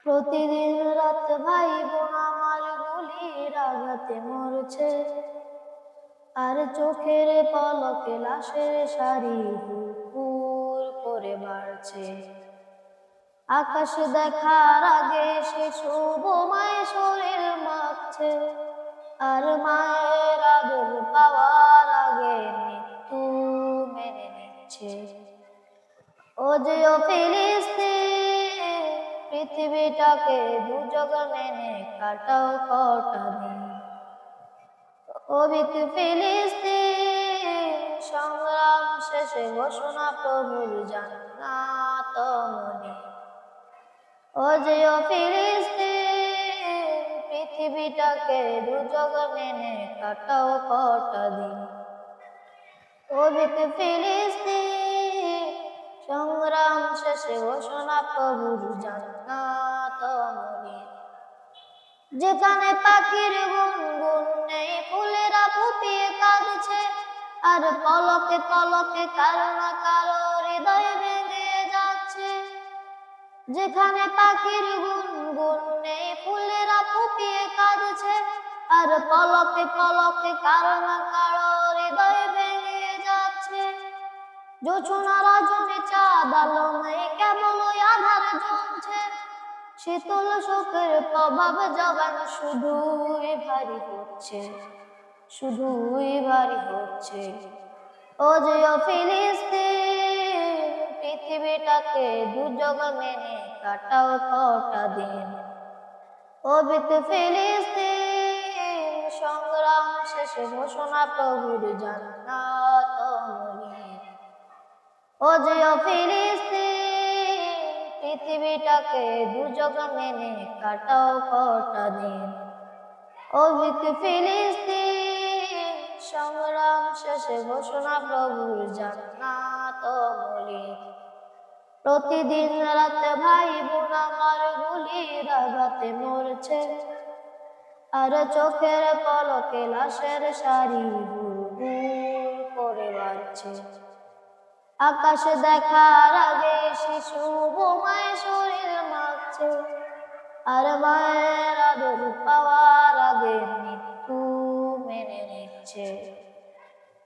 প্রতিদিন রাত ভাই বোন আমার গুলির আঘাতে মরছে, আর চোখের পলকে লাশের সারি হুড় করে বাড়ছে। আকাশ দেখার আগে সে শুভ মায়ের শরীর মাখছে, আর মায়ের আদর পাওয়ার আগে মৃত্যু মেনে নিচ্ছে। ও যে ও ফিলিস্তিন, পৃথিবীটাকে দুর্যোগ মেনে কাটাও কটা দিন। অবিক ফিলিস্তিন, সংগ্রাম শেষে ঘোষণা প্রভুর জান্নাত মনে। ও যে ও ফিলিস্তিন, পৃথিবীটাকে দুর্যোগ মেনে কাটাও কটা দিন। অবিক ফিলিস্তিন, সংগ্রাম শেষে ঘোষণা প্রভুর জান্নাত মনে। যেখানে পাখির গুনগুন নেই, ফুলেরা ফুপিয়ে কাঁদছে, আর পলকে পলকে কারো না কারো হৃদয় ভেঙে যাচ্ছে। যেখানে পাখির গুনগুন নেই, ফুলেরা ফুপিয়ে কাঁদছে, আর পলকে পলকে কারো না কারো হৃদয় ভেঙে যাচ্ছে। জোছনা রজনী চাঁদ আলো নেই, কেবল ওই আধার জ্বলছে। শীতল শোকের প্রভাব জবান শুধুই ভারী হচ্ছে, শুধুই ভারী হচ্ছে। ও যে ও ফিলিস্তিন, পৃথিবীটাকে দুর্যোগ মেনে কাটাও কটা দিন। অবিক ফিলিস্তিন, সংগ্রাম শেষে ঘোষণা প্রভুর জান্নাত মনে। ও যে ও ফিলিস্তিন, পৃথিবীটাকে দুর্যোগ মেনে কাটাও কটা দিন। অবিক ফিলিস্তিন, সংগ্রাম শেষে ঘোষণা প্রভুর জান্নাত মনে। প্রতিদিন রাতে ভাই বোন আমার গুলির আঘাতে মরছে, আর চোখের পলকে লাশের সারি হুড় করে বাড়ছে। আকাশ দেখার আগে শিশু বোমায় শরীর মাখছে, আর মায়ের আদর পাওয়ার আগে মৃত্যু মেনে নিচ্ছে।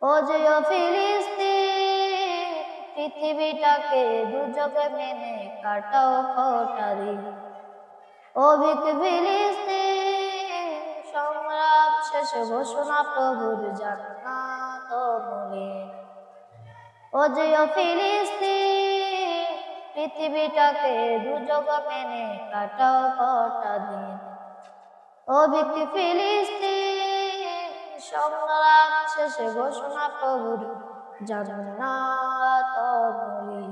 ও যে ও ফিলিস্তিন, পৃথিবীটাকে দুর্যোগে মেনে কাটাও কটা দিন। অবিক ফিলিস্তিন, সংগ্রাম শেষে ঘোষণা প্রভুর জান্নাত মনে। ও যে ও ফিলিস্তিন, পৃথিবীটাকে দুর্যোগ মেনে কাটাও কটা দিন। অবিক ফিলিস্তিন, সংগ্রাম শেষে ঘোষণা প্রভুর জান্নাত মনে।